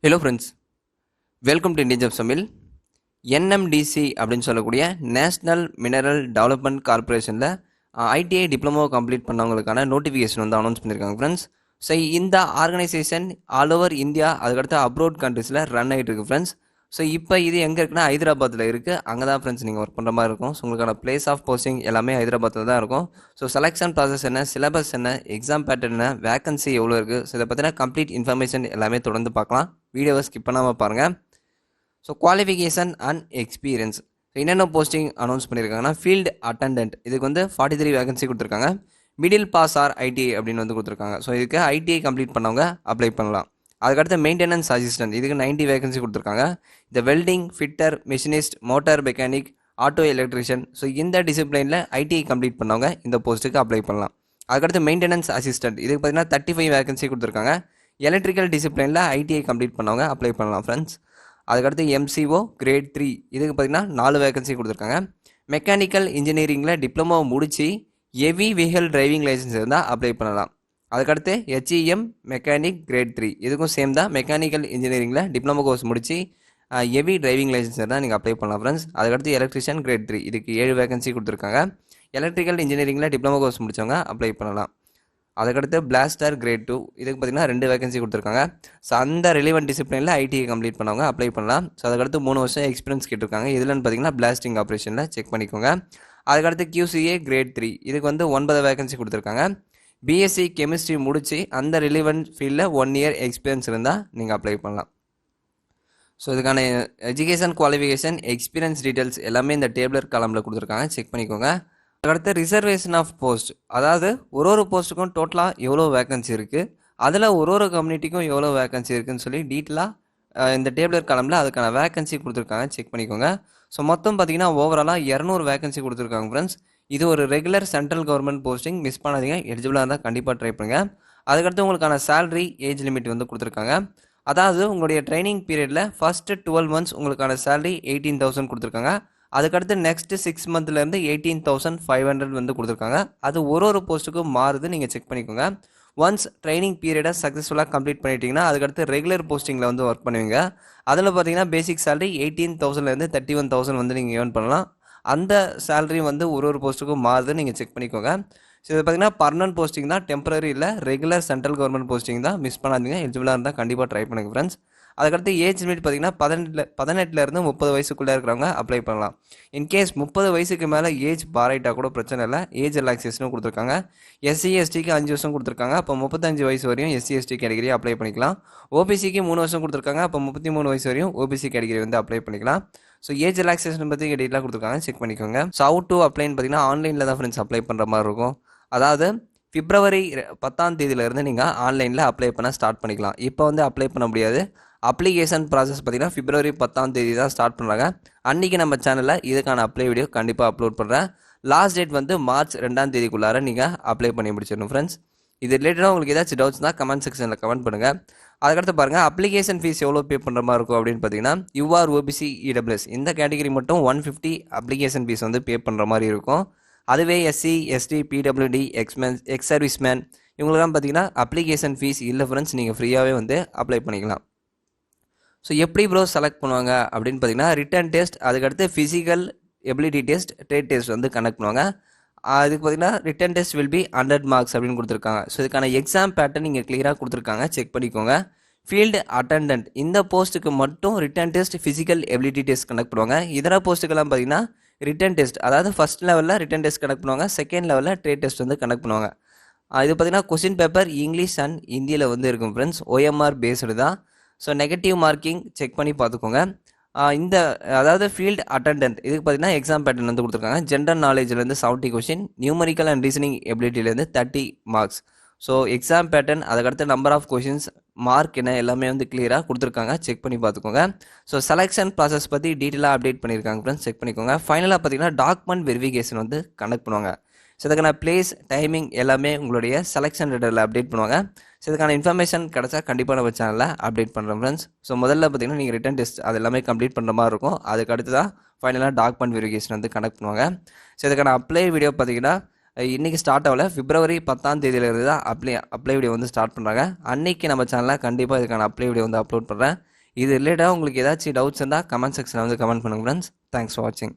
Hello friends, welcome to Indian Job Summil. NMDC அப்படின்னு சொல்லக்கூடிய national mineral development கார்பரேஷனில் ITI diploma complete பண்ணவங்களுக்கான notification வந்து அனௌன்ஸ் பண்ணியிருக்காங்க ஃப்ரெண்ட்ஸ். ஸோ இந்த ஆர்கனைசேஷன் ஆல் ஓவர் இந்தியா அதுக்கடுத்து அப்ரோட் கண்ட்ரீஸில் ரன் ஆகிட்டு இருக்கு ஃப்ரெண்ட்ஸ். ஸோ இப்போ இது எங்கே இருக்குன்னா ஹைதராபாத்தில் இருக்குது. அங்கே தான் ஃப்ரெண்ட்ஸ் நீங்கள் ஒர்க் பண்ணுற மாதிரி இருக்கும். ஸோ உங்களுக்கான பிளேஸ் ஆஃப் போஸ்டிங் எல்லாமே ஹைதராபாத்தில் தான் இருக்கும். ஸோ செலெக்ஷன் ப்ராசஸ் என்ன, சிலபஸ் என்ன, எக்ஸாம் பேட்டர்ன் என்ன, வேகன்சி எவ்வளோ இருக்குது, ஸோ இதை பற்றின கம்ப்ளீட் இன்ஃபர்மேஷன் எல்லாமே தொடர்ந்து பார்க்கலாம். வீடியோவை ஸ்கிப் பண்ணாமல் பாருங்கள். ஸோ குவாலிஃபிகேஷன் அண்ட் எக்ஸ்பீரியன்ஸ் என்னென்ன போஸ்டிங் அனௌன்ஸ் பண்ணியிருக்காங்கன்னா ஃபீல்டு அட்டண்டன்ட் இதுக்கு வந்து 43 வேகன்சி கொடுத்துருக்காங்க. மிடில் பாஸ் ஆர் ஐடிஐ அப்படின்னு வந்து கொடுத்துருக்காங்க. ஸோ இதுக்கு ஐடிஐ கம்ப்ளீட் பண்ணவங்க அப்ளை பண்ணலாம். அதுக்கடுத்து மெயின்டெனன்ஸ் அசிஸ்டன்ட் இதுக்கு 90 வேகன்சி கொடுத்துருக்காங்க. இந்த welding, fitter, machinist, motor mechanic, auto electrician, so இந்த டிசிப்ளினில் ஐடிஐ கம்ப்ளீட் பண்ணவங்க இந்த போஸ்ட்டுக்கு அப்ளை பண்ணலாம். அதுக்கடுத்து மெயின்டெனன்ஸ் அசிஸ்டன்ட் இதுக்கு பார்த்தீங்கன்னா 35 வேகன்சி கொடுத்துருக்காங்க. எலக்ட்ரிக்கல் டிசிப்ளினில் ஐடிஐ கம்ப்ளீட் பண்ணவங்க அப்ளை பண்ணலாம் ஃப்ரெண்ட்ஸ். அதுக்கடுத்து MCO கிரேட் 3 இதுக்கு பார்த்தீங்கன்னா 4 வேகன்சி கொடுத்துருக்காங்க. மெக்கானிக்கல் இன்ஜினியரிங்கில் டிப்ளமோ முடித்து ஹெவி வெஹிக்கல் டிரைவிங் லைசன்ஸ் இருந்தால் அப்ளை பண்ணலாம். அதுக்கடுத்து HEM மெக்கானிக் கிரேட் 3 இதுக்கும் சேம் தான். மெக்கானிக்கல் இன்ஜினியரிங்கில் டிப்ளமோ கோர்ஸ் முடித்து ஹெவி டிரைவிங் லைசன்ஸ் இருந்தால் நீங்கள் அப்ளை பண்ணலாம் ஃப்ரெண்ட்ஸ். அதுக்கடுத்து எலக்ட்ரிஷியன் கிரேட் 3 இதுக்கு 7 வேகன்சி கொடுத்துருக்காங்க. எலக்ட்ரிக்கல் இன்ஜினியரிங்கில் டிப்ளமோ கோர்ஸ் முடித்தவங்க அப்ளை பண்ணலாம். அதுக்கடுத்து பிளாஸ்டர் கிரேட் 2 இதுக்கு பார்த்தீங்கன்னா 2 வேகன்சி கொடுத்துருக்காங்க. ஸோ அந்த ரிலிவெண்ட் டிசிப்ளினில் ஐடிஐ கம்ப்ளீட் பண்ணவங்க அப்ளை பண்ணலாம். ஸோ அதுக்கடுத்து 3 வருஷம் எக்ஸ்பீரியன்ஸ் கேட்டிருக்காங்க. இதுலன்னு பார்த்தீங்கன்னா பிளாஸ்டிங் ஆப்ரேஷனில் செக் பண்ணிக்கோங்க. அதுக்கடுத்து QCA கிரேட் 3 இதுக்கு வந்து 9 வேகன்சி கொடுத்துருக்காங்க. பிஎஸ்சி கெமிஸ்ட்ரி முடித்து அந்த ரிலிவெண்ட் ஃபீல்டில் 1 இயர் எக்ஸ்பீரியன்ஸ் இருந்தால் நீங்கள் அப்ளை பண்ணலாம். ஸோ இதுக்கான எஜுகேஷன், குவாலிஃபிகேஷன், எக்ஸ்பீரியன்ஸ் டீட்டெயில்ஸ் எல்லாமே இந்த டேபிளர் காலமில் கொடுத்துருக்காங்க, செக் பண்ணிக்கோங்க. அதுக்கடுத்து ரிசர்வேஷன் ஆஃப் போஸ்ட், அதாவது ஒரு போஸ்ட்டுக்கும் டோட்டலாக எவ்வளோ வேகன்சி இருக்குது, அதில் ஒரு கம்யூனிட்டிக்கும் எவ்வளோ வேகன்சி இருக்குதுன்னு சொல்லி டீட்டெயிலாக இந்த டேபிளர் காலமில் அதுக்கான வேகன்சி கொடுத்துருக்காங்க, செக் பண்ணிக்கோங்க. ஸோ மொத்தம் பார்த்தீங்கன்னா ஓவராலாக 200 வேகன்சி கொடுத்துருக்காங்க ஃப்ரெண்ட்ஸ். இது ஒரு regular central government posting, miss பண்ணாதீங்க. எலிஜிபிளாக இருந்தால் கண்டிப்பாக ட்ரை பண்ணுங்கள். அதுக்கடுத்து உங்களுக்கான சேலரி ஏஜ் லிமிட் வந்து கொடுத்துருக்காங்க. அதாவது உங்களுடைய ட்ரைனிங் பீரியடில் ஃபஸ்ட்டு 12 மந்த்ஸ் உங்களுக்கான சேலரி 18,000 கொடுத்துருக்காங்க. அதுக்கடுத்து நெக்ஸ்ட்டு 6 மந்த்லேருந்து 18,500 வந்து கொடுத்துருக்காங்க. அது ஒரு போஸ்ட்டுக்கும் மாறுது, நீங்கள் செக் பண்ணிக்கோங்க. ஒன்ஸ் ட்ரைனிங் பீரியடை சக்ஸஸ்ஃபுல்லாக கம்ப்ளீட் பண்ணிட்டீங்கன்னா அதுக்கடுத்து ரெகுலர் போஸ்டிங்கில் வந்து ஒர்க் பண்ணுவீங்க. அதில் பார்த்தீங்கன்னா பேசிக் சேலரி 18,000லேருந்து 31,000 வந்து நீங்கள் ஏர்ன் பண்ணலாம். அந்த சேலரி வந்து ஒரு போஸ்ட்டுக்கும் மாறுது, நீங்கள் செக் பண்ணிக்கோங்க. ஸோ இது பார்த்தீங்கன்னா பர்மனன்ட் போஸ்டிங் தான், டெம்பரரி இல்லை. ரெகுலர் சென்ட்ரல் கவர்மெண்ட் போஸ்டிங் தான், மிஸ் பண்ணாதீங்க. எலிஜிபிளாக இருந்தால் கண்டிப்பாக ட்ரை பண்ணுங்க ஃப்ரெண்ட்ஸ். அதுக்கடுத்து ஏஜ் லிமிட் பார்த்தீங்கன்னா 18லேருந்து 30 வயசுக்குள்ளே இருக்கிறவங்க அப்ளை பண்ணலாம். இன்கேஸ் 30 வயசுக்கு மேலே ஏஜ் பாராயிட்டால் கூட பிரச்சனை இல்லை, ஏஜ் ரிலாக்ஸேஷனும் கொடுத்துருக்காங்க. SC/STக்கு 5 வருஷம் கொடுத்துருக்காங்க. அப்போ 35 வயசு வரையும் SC/ST கேட்டகரி அப்ளை பண்ணிக்கலாம். OBCக்கு 3 வருஷம் கொடுத்துருக்காங்க. அப்போ 33 வயசு வரையும் OBC கேட்டகரி வந்து அப்ளை பண்ணிக்கலாம். ஸோ ஏஜ் ரிலாக்ஸேஷன் பற்றி டீட்டெயிலாக கொடுத்துருக்காங்க, செக் பண்ணிக்கோங்க. ஸோ ஹவு டு அப்ளைன்னு பார்த்தீங்கன்னா ஆன்லைனில் தான் ஃப்ரெண்ட்ஸ் அப்ளை பண்ணுற மாதிரி இருக்கும். அதாவது பிப்ரவரி 10ஆம் தேதியிலேருந்து நீங்கள் ஆன்லைனில் அப்ளை பண்ண ஸ்டார்ட் பண்ணிக்கலாம். இப்போ வந்து அப்ளை பண்ண முடியாது. அப்ளிகேஷன் ப்ராசஸ் பார்த்தீங்கன்னா பிப்ரவரி 10ஆம் தேதி தான் ஸ்டார்ட் பண்ணுறாங்க. அன்றைக்கி நம்ம சேனலில் இதுக்கான அப்ளை வீடியோ கண்டிப்பாக அப்லோட் பண்ணுறேன். லாஸ்ட் டேட் வந்து மார்ச் 2ஆம் தேதிக்குள்ளார நீங்கள் அப்ளை பண்ணி முடிச்சிடணும் ஃப்ரெண்ட்ஸ். இது ரிலேட்டடாக உங்களுக்கு ஏதாச்சும் டவுட்ஸ் தான் கமெண்ட் செக்ஷனில் கமெண்ட் பண்ணுங்கள். அதுக்கடுத்து பாருங்கள், அப்ளிகேஷன் ஃபீஸ் எவ்வளோ பே பண்ணுற மாதிரி இருக்கும் அப்படின்னு பார்த்தீங்கன்னா UR OBC EWS இந்த கேட்டகரி மட்டும் 150 அப்ளிகேஷன் ஃபீஸ் வந்து பே பண்ணுற மாதிரி இருக்கும். அதுவே SC ST PWD X serviceman இவங்களுக்குலாம் பார்த்தீங்கன்னா அப்ளிகேஷன் ஃபீஸ் இல்லை ஃப்ரெண்ட்ஸ், நீங்கள் ஃப்ரீயாகவே வந்து அப்ளை பண்ணிக்கலாம். ஸோ எப்படி ப்ரோ செலக்ட் பண்ணுவாங்க அப்படின்னு பார்த்தீங்கன்னா ரிட்டன் டெஸ்ட், அதுக்கடுத்து physical ability test, trade test வந்து கனெக்ட் பண்ணுவாங்க. அதுக்கு பார்த்தீங்கன்னா written test will be 100 marks அப்படின்னு கொடுத்துருக்காங்க. ஸோ இதுக்கான எக்ஸாம் பேட்டர்ன் நீங்கள் கிளியராக கொடுத்துருக்காங்க, செக் பண்ணிக்கோங்க. ஃபீல்டு அட்டண்டன்ட் இந்த போஸ்ட்டுக்கு மட்டும் written test, physical ability test connect பண்ணுவாங்க. இதர போஸ்ட்டுக்கெல்லாம் பார்த்தீங்கன்னா ரிட்டன் டெஸ்ட், அதாவது ஃபஸ்ட் லெவலில் ரிட்டன் டெஸ்ட் கனெக்ட் பண்ணுவாங்க, செகண்ட் லெவலில் ட்ரேட் டெஸ்ட் வந்து கனெக்ட் பண்ணுவாங்க. இது பார்த்தீங்கன்னா கொஸ்டின் பேப்பர் இங்கிலீஷ் அண்ட் ஹிந்தியில் வந்து இருக்கும் ஃப்ரெண்ட்ஸ், OMR பேஸ்டு தான். ஸோ நெகட்டிவ் மார்க்கிங் செக் பண்ணி பார்த்துக்கோங்க. இந்த அதாவது ஃபீல்டு அட்டண்டன்ட் இதுக்கு பார்த்தீங்கன்னா எக்ஸாம் பேட்டர்ன் வந்து கொடுத்துருக்காங்க. ஜென்ரல் நாலேஜ்லேருந்து 70 கொஸ்டின், நியூமரிக்கல் அண்ட் ரீசனிங் எபிலிட்டிலேருந்து 30 மார்க்ஸ். ஸோ எக்ஸாம் பேட்டர்ன், அதுக்கடுத்து நம்பர் ஆஃப் கொஷின்ஸ், மார்க் என்ன எல்லாமே வந்து கிளியராக கொடுத்துருக்காங்க, செக் பண்ணி பார்த்துக்கோங்க. ஸோ செலெக்ஷன் ப்ராசஸ் பற்றி டீட்டெயிலாக அப்டேட் பண்ணியிருக்காங்க ஃப்ரெண்ட்ஸ், செக் பண்ணிக்கோங்க. ஃபைனலாக பார்த்தீங்கன்னா டாக்குமெண்ட் வெரிஃபிகேஷன் வந்து கனெக்ட் பண்ணுவாங்க. ஸோ இதுக்கான பிளேஸ், டைமிங் எல்லாமே உங்களுடைய செலெக்ஷன் லெட்டரில் அப்டேட் பண்ணுவாங்க. ஸோ இதுக்கான இன்ஃபர்மேஷன் கிடச்சா கண்டிப்பாக நம்ம சேனலில் அப்டேட் பண்ணுறோம் ஃப்ரெண்ட்ஸ். ஸோ முதல்ல பார்த்தீங்கன்னா நீங்கள் ரிட்டன் டெஸ்ட் அது எல்லாமே கம்ப்ளீட் பண்ணுற மாதிரி இருக்கும். அதுக்கு அடுத்து தான் ஃபைனலாக டாக்குமெண்ட் வெரிஃபிகேஷன் வந்து கனெக்ட் பண்ணுவாங்க. ஸோ இதுக்கான அப்ளை வீடியோ பார்த்தீங்கன்னா இன்றைக்கி ஸ்டார்ட் ஆகல, பிப்ரவரி 10ஆம் தேதியிலேருந்து தான் அப்ளை வீடியோ வந்து ஸ்டார்ட் பண்ணுறாங்க. அன்றைக்கி நம்ம சேனலில் கண்டிப்பாக இதுக்கான அப்ளை வீடியோ வந்து அப்லோட் பண்ணுறேன். இது ரிலேட்டடாக உங்களுக்கு ஏதாச்சும் டவுட்ஸ் இருந்தால் கமெண்ட் செக்ஷனில் வந்து கமெண்ட் பண்ணுங்கள் ஃப்ரெண்ட்ஸ். தேங்க்ஸ் ஃபார் வாட்சிங்.